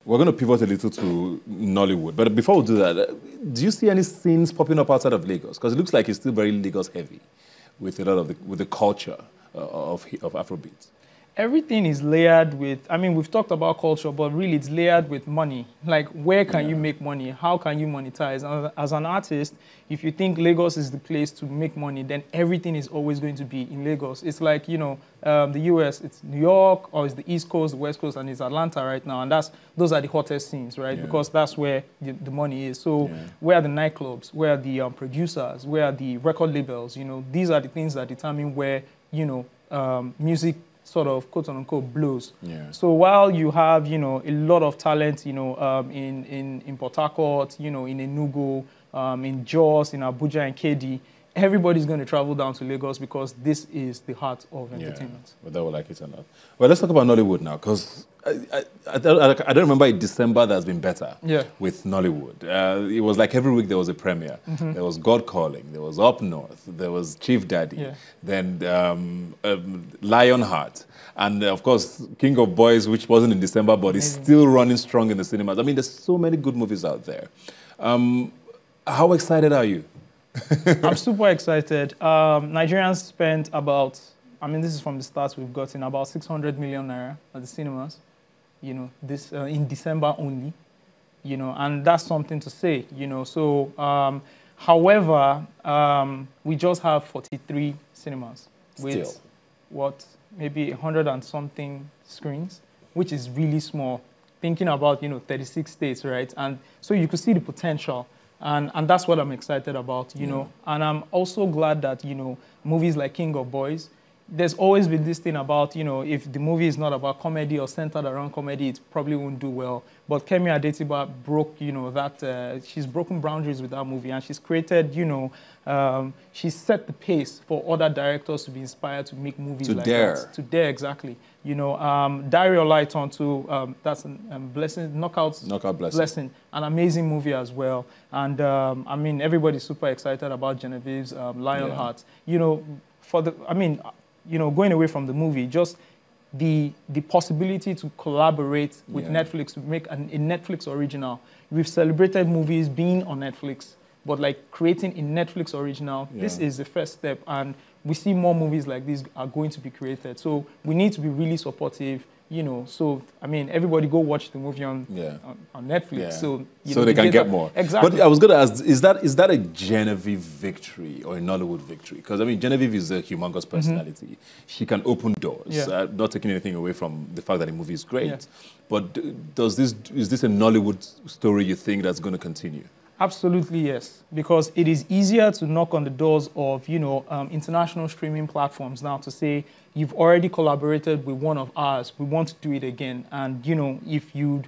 We're going to pivot a little to Nollywood. But before we do that, do you see any scenes popping up outside of Lagos? Because it looks like it's still very Lagos heavy with a lot of the culture of Afrobeat. Everything is layered with, I mean, we've talked about culture, but really it's layered with money. Like, where can you make money? How can you monetize? And as an artist, if you think Lagos is the place to make money, then everything is always going to be in Lagos. It's like, you know, the US, it's New York, or it's the East Coast, the West Coast, and it's Atlanta right now. And those are the hottest scenes, right? Because that's where the money is. So where are the nightclubs? Where are the producers? Where are the record labels? You know, these are the things that determine where, you know, music sort of quote-unquote blows. So while you have, you know, a lot of talent, you know, in Port Harcourt, you know, in Enugu, in Jos, in Abuja, and KD, everybody's going to travel down to Lagos because this is the heart of entertainment. Whether we like it or not. Well, let's talk about Nollywood now, because I don't remember a December that's been better with Nollywood. It was like every week there was a premiere. There was God Calling, there was Up North, there was Chief Daddy, then Lionheart, and of course King of Boys, which wasn't in December, but is still running strong in the cinemas. I mean, there's so many good movies out there. How excited are you? I'm super excited. Nigerians spent about, I mean, this is from the stats we've gotten, about 600 million naira at the cinemas, you know, this in December only, you know, and that's something to say, you know. So, however, we just have 43 cinemas with what, maybe 100 and something screens, which is really small, thinking about, you know, 36 states, right? And so you could see the potential. And that's what I'm excited about, you know. And I'm also glad that, you know, movies like King of Boys, there's always been this thing about, you know, if the movie is not about comedy or centered around comedy, it probably won't do well. But Kemi Adetiba broke, you know, that, she's broken boundaries with that movie, and she's created, you know, she's set the pace for other directors to be inspired to make movies like that. To dare, exactly. You know, Dario Lighton too, that's a Blessing, Knockout Blessing, an amazing movie as well. And I mean, everybody's super excited about Genevieve's Lionheart. You know, you know, going away from the movie, just the possibility to collaborate with Netflix to make a Netflix original. We've celebrated movies being on Netflix, but like creating a Netflix original, this is the first step. And we see more movies like this are going to be created. So we need to be really supportive, you know. So, I mean, everybody go watch the movie on Netflix. So, so they can get more. Exactly. But I was going to ask, is that a Genevieve victory or a Nollywood victory? Because, I mean, Genevieve is a humongous personality. She can open doors, not taking anything away from the fact that the movie is great. But is this a Nollywood story you think that's going to continue? Absolutely, yes. Because it is easier to knock on the doors of, you know, international streaming platforms now to say, you've already collaborated with one of ours, we want to do it again. And, you know, if you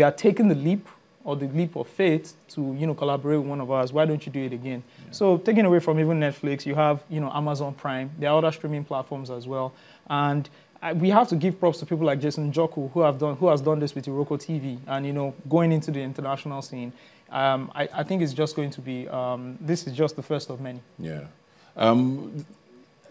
are taking the leap or the leap of faith to, you know, collaborate with one of ours, why don't you do it again? So taking away from even Netflix, you have, you know, Amazon Prime. There are other streaming platforms as well. And we have to give props to people like Jason Njoku, who has done this with Iroko TV and, you know, going into the international scene. I think it's just going to be, this is just the first of many.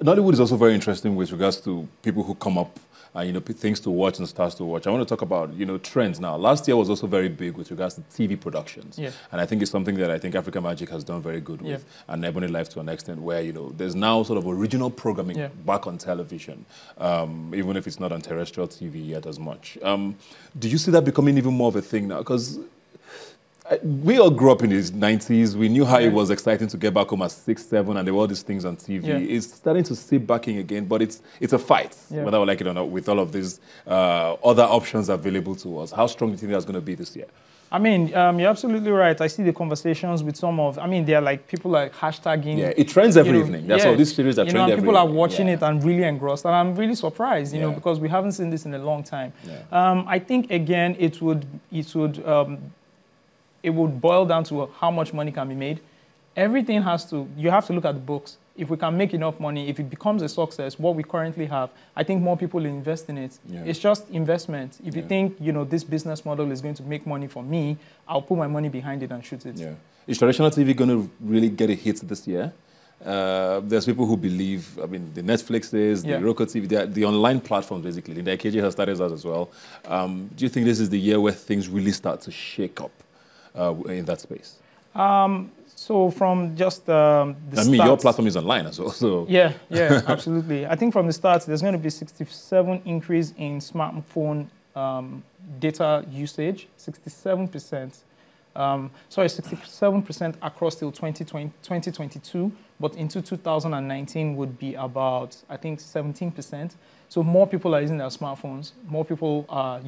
Nollywood is also very interesting with regards to people who come up and, you know, things to watch and stars to watch. I want to talk about, you know, trends now. Last year was also very big with regards to TV productions. And I think it's something that I think Africa Magic has done very good with. And Ebony Life to an extent where, you know, there's now sort of original programming back on television, even if it's not on terrestrial TV yet as much. Do you see that becoming even more of a thing now? Because we all grew up in the 90s. We knew how it was exciting to get back home at 6, 7, and there were all these things on TV. It's starting to sit back in again, but it's a fight, whether we like it or not, with all of these other options available to us. How strong do you think that's going to be this year? I mean, you're absolutely right. I see the conversations with some of, I mean, they're like people like hashtagging. It trends every evening. That's all these series that trend every evening. People are watching it and really engrossed. And I'm really surprised, you know, because we haven't seen this in a long time. I think, again, it would boil down to how much money can be made. Everything you have to look at the books. If we can make enough money, if it becomes a success, what we currently have, I think more people will invest in it. It's just investment. If you think, you know, this business model is going to make money for me, I'll put my money behind it and shoot it. Is traditional TV going to really get a hit this year? There's people who believe, I mean, the Netflixes, the Roku TV, the online platforms, basically. The KJ has started out as well. Do you think this is the year where things really start to shake up in that space? So from just the stats, your platform is online as well. So. Yeah, absolutely. I think from the start, there's going to be 67 increase in smartphone data usage, 67%. 67% across till 2022, but into 2019 would be about, I think, 17%. So more people are using their smartphones, more people are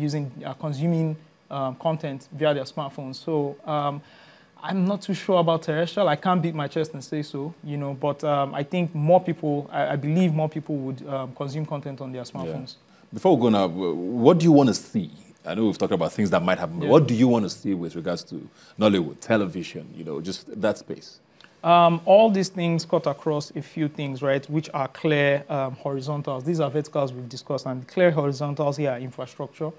consuming content via their smartphones. So I'm not too sure about terrestrial. I can't beat my chest and say so, but I think more people, I believe more people would consume content on their smartphones. Yeah. Before we go now, what do you want to see? I know we've talked about things that might happen, but what do you want to see with regards to Nollywood, television, just that space? All these things cut across a few things, right, which are clear horizontals. These are verticals we've discussed, and clear horizontals here are infrastructure.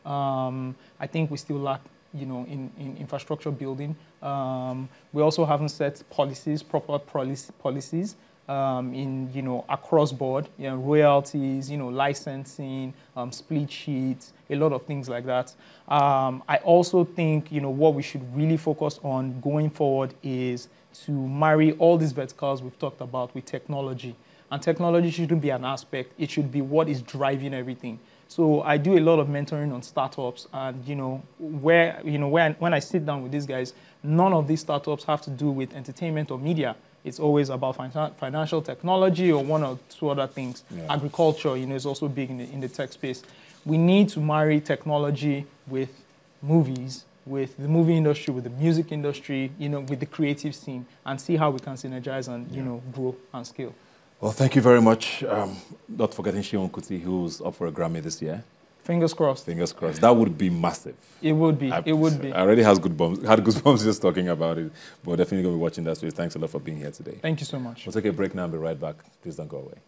I think we still lack, in infrastructure building. We also haven't set policies, proper policies. Across board, royalties, licensing, split sheets, a lot of things like that. I also think, what we should really focus on going forward is to marry all these verticals we've talked about with technology. And technology shouldn't be an aspect. It should be what is driving everything. So I do a lot of mentoring on startups, and when I sit down with these guys, none of these startups have to do with entertainment or media. It's always about financial technology or one or two other things. Yeah. Agriculture, is also big in the tech space. We need to marry technology with movies, with the movie industry, with the music industry, with the creative scene, and see how we can synergize and, grow and scale. Well, thank you very much. Not forgetting Shion Kuti, who's up for a Grammy this year. Fingers crossed. Fingers crossed. That would be massive. It would be. It would be. I already had goosebumps just talking about it. But we're definitely going to be watching that. So thanks a lot for being here today. Thank you so much. We'll take a break now and be right back. Please don't go away.